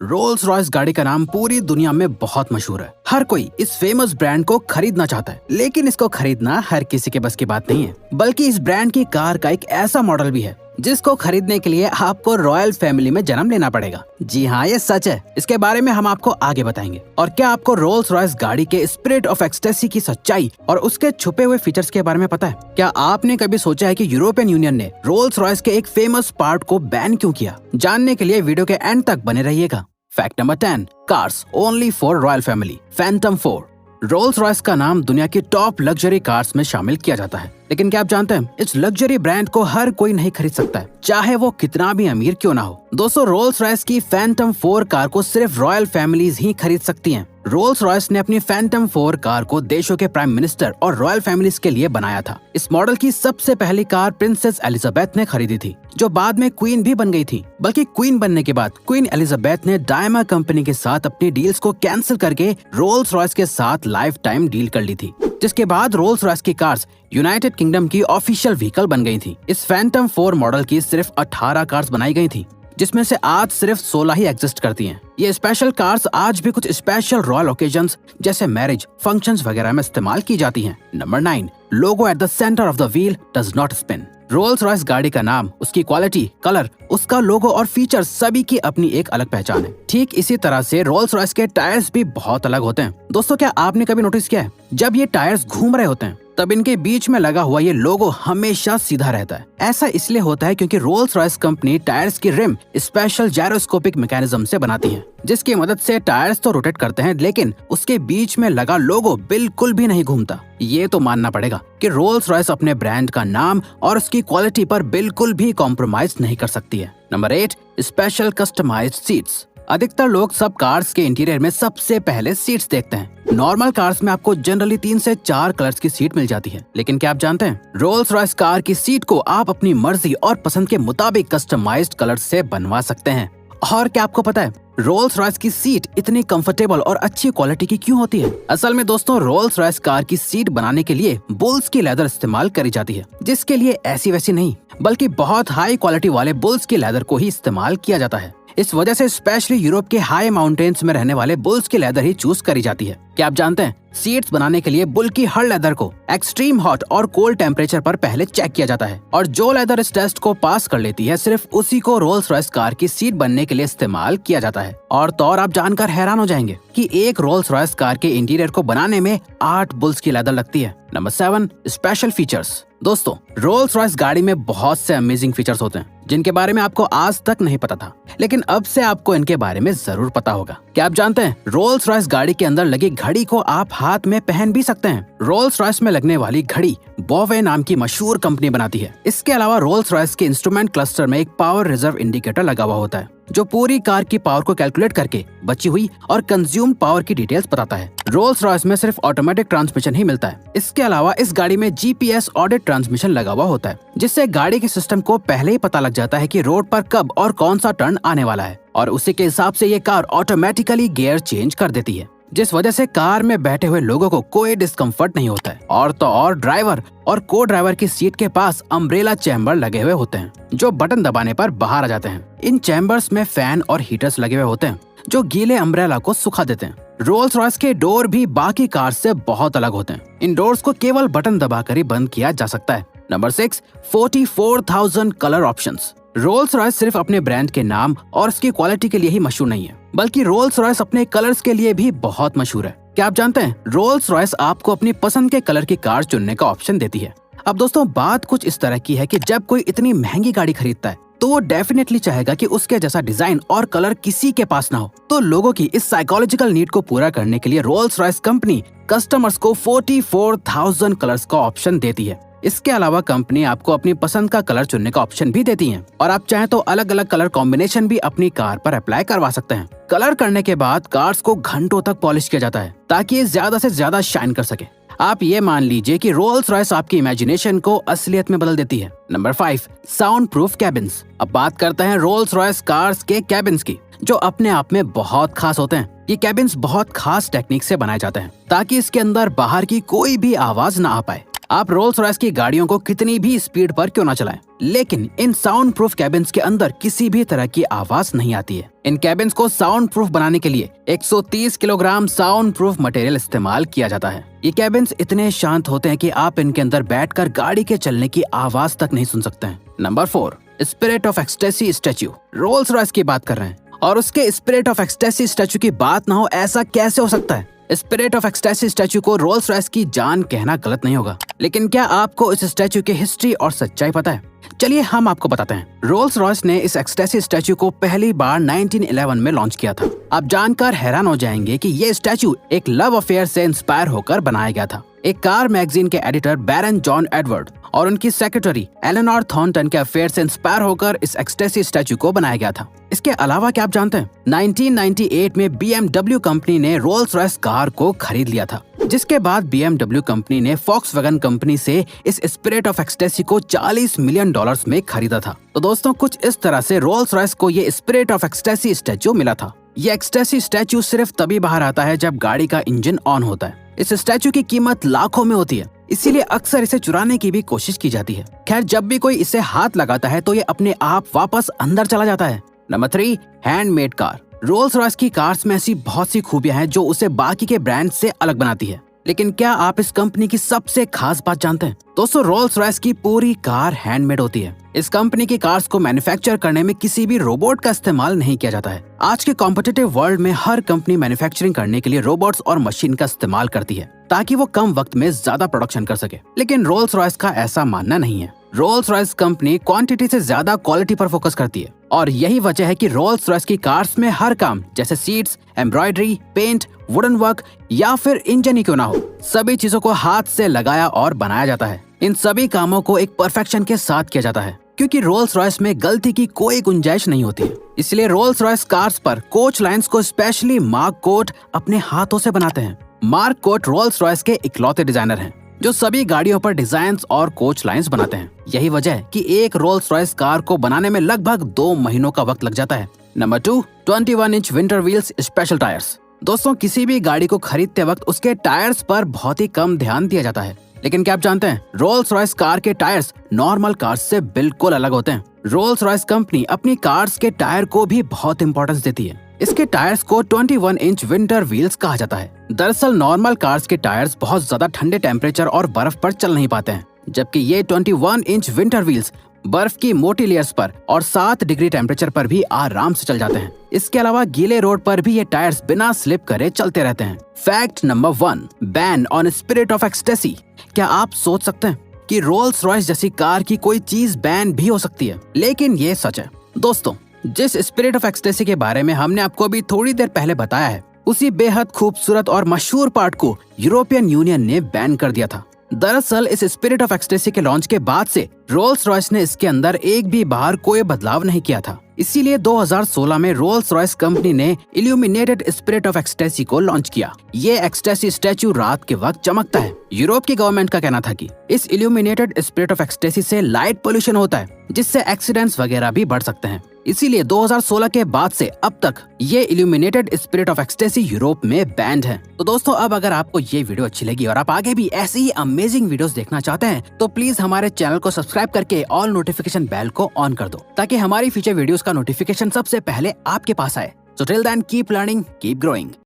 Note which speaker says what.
Speaker 1: Rolls Royce गाड़ी का नाम पूरी दुनिया में बहुत मशहूर है। हर कोई इस फेमस ब्रांड को खरीदना चाहता है, लेकिन इसको खरीदना हर किसी के बस की बात नहीं है। बल्कि इस ब्रांड की कार का एक ऐसा मॉडल भी है जिसको खरीदने के लिए आपको रॉयल फैमिली में जन्म लेना पड़ेगा। जी हाँ, ये सच है। इसके बारे में हम आपको आगे बताएंगे। और क्या आपको रोल्स रॉयस गाड़ी के स्पिरिट ऑफ एक्सटेसी की सच्चाई और उसके छुपे हुए फीचर्स के बारे में पता है? क्या आपने कभी सोचा है कि यूरोपियन यूनियन ने रोल्स रॉयस के एक फेमस पार्ट को बैन क्यों किया? जानने के लिए वीडियो के एंड तक बने रहिएगा। Fact number 10, cars only for royal family. Phantom 4। Rolls Royce का नाम दुनिया की टॉप लग्जरी कार्स में शामिल किया जाता है, लेकिन क्या आप जानते हैं इस लग्जरी ब्रांड को हर कोई नहीं खरीद सकता है, चाहे वो कितना भी अमीर क्यों ना हो। दोस्तों, रोल्स रॉयस की फैंटम 4 कार को सिर्फ रॉयल फैमिलीज ही खरीद सकती हैं। रोल्स रॉयस ने अपनी फैंटम 4 कार को देशों के प्राइम मिनिस्टर और रॉयल फैमिलीज के लिए बनाया था। इस मॉडल की सबसे पहली कार प्रिंसेस एलिजाबेथ ने खरीदी थी, जो बाद में क्वीन भी बन गई थी। बल्कि क्वीन बनने के बाद क्वीन एलिजाबेथ ने डायमा कंपनी के साथ अपनी डील्स को कैंसिल करके रोल्स रॉयस के साथ लाइफ टाइम डील कर ली थी, जिसके बाद रोल्स रॉयस की कार्स यूनाइटेड किंगडम की ऑफिशियल व्हीकल बन गई थी। इस फैंटम 4 मॉडल की सिर्फ 18 कार्स बनाई गई थी, जिसमें से आज सिर्फ 16 ही एग्जिस्ट करती हैं। ये स्पेशल कार्स आज भी कुछ स्पेशल रॉयल ओकेजन्स जैसे मैरिज फंक्शंस वगैरह में इस्तेमाल की जाती हैं। Number 9, logo at the centre of the wheel does not spin. Rolls Royce गाड़ी का नाम, उसकी क्वालिटी, कलर, उसका लोगो और फीचर्स सभी की अपनी एक अलग पहचान है। ठीक इसी तरह से रोल्स रॉयस के टायर्स भी बहुत अलग होते हैं। दोस्तों, क्या आपने कभी नोटिस किया है जब ये टायर्स घूम रहे होते हैं तब इनके बीच में लगा हुआ ये लोगो हमेशा सीधा रहता है? ऐसा इसलिए होता है क्योंकि रोल्स रॉयस कंपनी टायर्स की रिम स्पेशल जायरोस्कोपिक मैकेनिज्म से बनाती है, जिसकी मदद से टायर्स तो रोटेट करते हैं, लेकिन उसके बीच में लगा लोगो बिल्कुल भी नहीं घूमता। ये तो मानना पड़ेगा कि रोल्स रॉयस अपने ब्रांड का नाम और उसकी क्वालिटी पर बिल्कुल भी कॉम्प्रोमाइज नहीं कर सकती है। Number 8, special customised seats. अधिकतर लोग सब कार्स के इंटीरियर में सबसे पहले सीट्स देखते हैं। नॉर्मल कार्स में आपको जनरली 3 से 4 कलर्स की सीट मिल जाती है, लेकिन क्या आप जानते हैं रोल्स रॉयस कार की सीट को आप अपनी मर्जी और पसंद के मुताबिक कस्टमाइज्ड कलर से बनवा सकते हैं। और क्या आपको पता है रोल्स रॉयस की सीट इतनी कंफर्टेबल और अच्छी क्वालिटी की क्यों होती है? असल में दोस्तों, रोल्स रॉयस कार की सीट बनाने के लिए बुल्स की लेदर इस्तेमाल करी जाती है, जिसके लिए ऐसी वैसी नहीं बल्कि बहुत हाई क्वालिटी वाले बुल्स की लेदर को ही इस्तेमाल किया जाता है। इस वजह से स्पेशली यूरोप के हाई माउंटेन्स में रहने वाले बुल्स की लेदर ही चूज करी जाती है। क्या आप जानते हैं सीट्स बनाने के लिए बुल की हर लेदर को एक्सट्रीम हॉट और कोल्ड टेम्परेचर पर पहले चेक किया जाता है, और जो लेदर इस टेस्ट को पास कर लेती है सिर्फ उसी को रोल्स रॉयस कार की सीट बनने के लिए इस्तेमाल किया जाता है। और तो और आप जानकर हैरान हो जाएंगे कि एक रोल्स रॉयस कार के इंटीरियर को बनाने में 8 बुल्स की लेदर लगती है। Number 7, special features. दोस्तों, रोल्स रॉयस गाड़ी में बहुत से अमेजिंग फीचर्स होते हैं जिनके बारे में आपको आज तक नहीं पता था, लेकिन अब से आपको इनके बारे में जरूर पता होगा। क्या आप जानते हैं रोल्स रॉयस गाड़ी के अंदर लगी घड़ी को आप हाथ में पहन भी सकते हैं? रोल्स रॉयस में लगने वाली घड़ी बोवे नाम की मशहूर कंपनी बनाती है। इसके अलावा रोल्स रॉयस के इंस्ट्रूमेंट क्लस्टर में एक पावर रिजर्व इंडिकेटर लगा हुआ होता है, जो पूरी कार की पावर को कैलकुलेट करके बची हुई और कंज्यूम्ड पावर की डिटेल्स बताता है। रोल्स रॉयस में सिर्फ ऑटोमेटिक ट्रांसमिशन ही मिलता है। इसके अलावा इस गाड़ी में GPS ऑडिट ट्रांसमिशन लगा हुआ होता है, जिससे गाड़ी के सिस्टम को पहले ही पता लग जाता है कि रोड पर कब और कौन सा टर्न आने वाला है, और उसी के हिसाब से ये कार ऑटोमेटिकली गियर चेंज कर देती है, जिस वजह से कार में बैठे हुए लोगों को कोई डिस्कम्फर्ट नहीं होता है। और तो और ड्राइवर और को ड्राइवर की सीट के पास अम्ब्रेला चैम्बर लगे हुए होते हैं, जो बटन दबाने पर बाहर आ जाते हैं। इन चैम्बर्स में फैन और हीटर्स लगे हुए होते हैं, जो गीले अम्ब्रेला को सुखा देते हैं। रोल्स रॉयस के डोर भी बाकी कार से बहुत अलग होते हैं। इन डोर्स को केवल बटन दबाकर ही बंद किया जा सकता है। Number 6, 44,000 colour options. Rolls Royce सिर्फ अपने ब्रांड के नाम और उसकी क्वालिटी के लिए ही मशहूर नहीं है, बल्कि रोल्स रॉयस अपने कलर्स के लिए भी बहुत मशहूर है। क्या आप जानते हैं रोल्स रॉयस आपको अपनी पसंद के कलर की कार चुनने का ऑप्शन देती है। अब दोस्तों, बात कुछ इस तरह की है कि जब कोई इतनी महंगी गाड़ी खरीदता है तो वो डेफिनेटली चाहेगा कि उसके जैसा डिजाइन और कलर किसी के पास ना हो। तो लोगों की इस साइकोलॉजिकल नीड को पूरा करने के लिए रोल्स रॉयस कंपनी कस्टमर्स को 44,000 कलर्स का ऑप्शन देती है। इसके अलावा कंपनी आपको अपनी पसंद का कलर चुनने का ऑप्शन भी देती है, और आप चाहें तो अलग अलग कलर कॉम्बिनेशन भी अपनी कार पर अप्लाई करवा सकते हैं। कलर करने के बाद कार्स को घंटों तक पॉलिश किया जाता है ताकि ये ज्यादा से ज्यादा शाइन कर सके। आप ये मान लीजिए कि रोल्स रॉयस आपकी इमेजिनेशन को असलियत में बदल देती है। Number 5, sound proof cabins. अब बात करते हैं रोल्स रॉयस कार्स के कैबिन्स की, जो अपने आप में बहुत खास होते हैं। ये कैबिन्स बहुत खास टेक्निक से बनाए जाते हैं ताकि इसके अंदर बाहर की कोई भी आवाज ना आ पाए। आप रोल्स रॉयस की गाड़ियों को कितनी भी स्पीड पर क्यों ना चलाएं, लेकिन इन साउंड प्रूफ कैबिन्स के अंदर किसी भी तरह की आवाज नहीं आती है। इन कैबिन्स को साउंड प्रूफ बनाने के लिए 130 किलोग्राम साउंड प्रूफ मटेरियल इस्तेमाल किया जाता है। ये कैबिन्स इतने शांत होते हैं कि आप इनके अंदर बैठकर गाड़ी के चलने की आवाज तक नहीं सुन सकते हैं। Number 4, spirit of ecstasy statue. Rolls Royce की बात कर रहे हैं और उसके स्पिरिट ऑफ एक्सटेसी स्टैच्यू की बात ना हो, ऐसा कैसे हो सकता है? स्पिरिट ऑफ एक्सटेसी स्टैच्यू को रोल्स रॉयस की जान कहना गलत नहीं होगा, लेकिन क्या आपको इस स्टैच्यू की हिस्ट्री और सच्चाई पता है? चलिए हम आपको बताते हैं। रोल्स रॉयस ने इस एक्सटेसी स्टैच्यू को पहली बार 1911 में लॉन्च किया था। आप जानकर हैरान हो जाएंगे कि ये स्टैच्यू एक लव अफेयर से इंस्पायर होकर बनाया गया था। एक कार मैगजीन के एडिटर बैरन जॉन एडवर्ड और उनकी सेक्रेटरी एलेनोर थॉर्नटन के अफेयर से इंस्पायर होकर इस एक्सटेसी स्टैच्यू को बनाया गया था। इसके अलावा क्या आप जानते हैं, 1998 में BMW कंपनी ने रोल्स रॉयस कार को खरीद लिया था, जिसके बाद BMW कंपनी ने फॉक्सवैगन कंपनी से इस स्पिरिट ऑफ एक्सटेसी को $40 मिलियन में खरीदा था। तो दोस्तों, कुछ इस तरह से रोल्स रॉयस को ये स्पिरिट ऑफ एक्सटेसी स्टैच्यू मिला था। ये एक्सटेसी स्टैच्यू सिर्फ तभी बाहर आता है जब गाड़ी का इंजन ऑन होता है। इस स्टैच्यू की कीमत लाखों में होती है, इसीलिए अक्सर इसे चुराने की भी कोशिश की जाती है। खैर, जब भी कोई इसे हाथ लगाता है तो ये अपने आप वापस अंदर चला जाता है। Number 3, handmade car. Rolls Royce की कार्स में ऐसी बहुत सी खूबियां हैं जो उसे बाकी के ब्रांड से अलग बनाती है, लेकिन क्या आप इस कंपनी की सबसे खास बात जानते हैं? दोस्तों, रोल्स रॉयस की पूरी कार हैंडमेड होती है। इस कंपनी की कार्स को मैन्युफैक्चर करने में किसी भी रोबोट का इस्तेमाल नहीं किया जाता है। आज के कॉम्पिटिटिव वर्ल्ड में हर कंपनी मैन्युफैक्चरिंग करने के लिए रोबोट्स और मशीन का इस्तेमाल करती है ताकि वो कम वक्त में ज्यादा प्रोडक्शन कर सके, लेकिन रोल्स रॉयस का ऐसा मानना नहीं है। रोल्स रॉयस कंपनी क्वांटिटी से ज्यादा क्वालिटी पर फोकस करती है और यही वजह है कि रोल्स रॉयस की कार्स में हर काम, जैसे seats, embroidery, paint, wooden work या फिर इंजन ही क्यों ना हो, सभी चीजों को हाथ से लगाया और बनाया जाता है। इन सभी कामों को एक परफेक्शन के साथ किया जाता है, क्योंकि रोल्स रॉयस में गलती की कोई गुंजाइश नहीं होती है। इसलिए रोल्स रॉयस कार्स पर कोच लाइंस को स्पेशली मार्क कोट अपने हाथों से बनाते हैं। मार्क कोट रोल्स रॉयस के इकलौते डिजाइनर हैं जो सभी गाड़ियों पर डिजाइन्स और कोच लाइंस बनाते हैं। यही वजह है कि एक रोल्स रॉयस कार को बनाने में लगभग 2 महीनों का वक्त लग जाता है। Number 2, 21 inch winter wheels special tyres. दोस्तों, किसी भी गाड़ी को खरीदते वक्त उसके टायर्स पर बहुत ही कम ध्यान दिया जाता है, लेकिन क्या आप जानते हैं, रोल्स रॉयस कार के टायर्स नॉर्मल कार्स से बिल्कुल अलग होते हैं। रोल्स रॉयस कंपनी अपनी कार्स के टायर को भी बहुत इंपॉर्टेंस देती है। इसके टायर्स को 21 इंच विंटर व्हील्स कहा जाता है। दरअसल नॉर्मल कार्स के टायर्स बहुत ज्यादा ठंडे टेम्परेचर और बर्फ पर चल नहीं पाते हैं, जबकि ये 21 इंच विंटर व्हील्स बर्फ की मोटी लेयर्स पर और 7 डिग्री टेम्परेचर पर भी आराम से चल जाते हैं। इसके अलावा गीले रोड पर भी ये टायर्स बिना स्लिप करे चलते रहते हैं। Fact number 1, ban on spirit of ecstasy. क्या आप सोच सकते हैं कि रोल्स रॉयस जैसी कार की कोई चीज बैन भी हो सकती है? लेकिन ये सच है। दोस्तों, जिस स्पिरिट ऑफ एक्सटेसी के बारे में हमने आपको अभी थोड़ी देर पहले बताया है, उसी बेहद खूबसूरत और मशहूर पार्ट को यूरोपियन यूनियन ने बैन कर दिया था। दरअसल इस स्पिरिट ऑफ एक्सटेसी के लॉन्च के बाद से रोल्स रॉयस ने इसके अंदर एक भी बार कोई बदलाव नहीं किया था। इसीलिए 2016 में रोल्स रॉयस कंपनी ने इल्यूमिनेटेड स्पिरिट ऑफ एक्सटेसी को लॉन्च किया। ये एक्सटेसी स्टैच्यू रात के वक्त चमकता है। यूरोप की गवर्नमेंट का कहना था कि इस इल्यूमिनेटेड स्पिरिट ऑफ एक्सटेसी से लाइट पोल्यूशन होता है, जिससे एक्सीडेंट्स वगैरह भी बढ़ सकते हैं। इसीलिए 2016 के बाद से अब तक ये illuminated spirit of ecstasy Europe में बैंड है। तो दोस्तों, अब अगर आपको ये वीडियो अच्छी लगी और आप आगे भी ऐसी ही अमेजिंग वीडियोस देखना चाहते हैं, तो प्लीज हमारे चैनल को सब्सक्राइब करके ऑल नोटिफिकेशन बेल को ऑन कर दो, ताकि हमारी फ्यूचर वीडियोस का नोटिफिकेशन सबसे पहले आपके पास आए। So till then, keep learning, keep growing.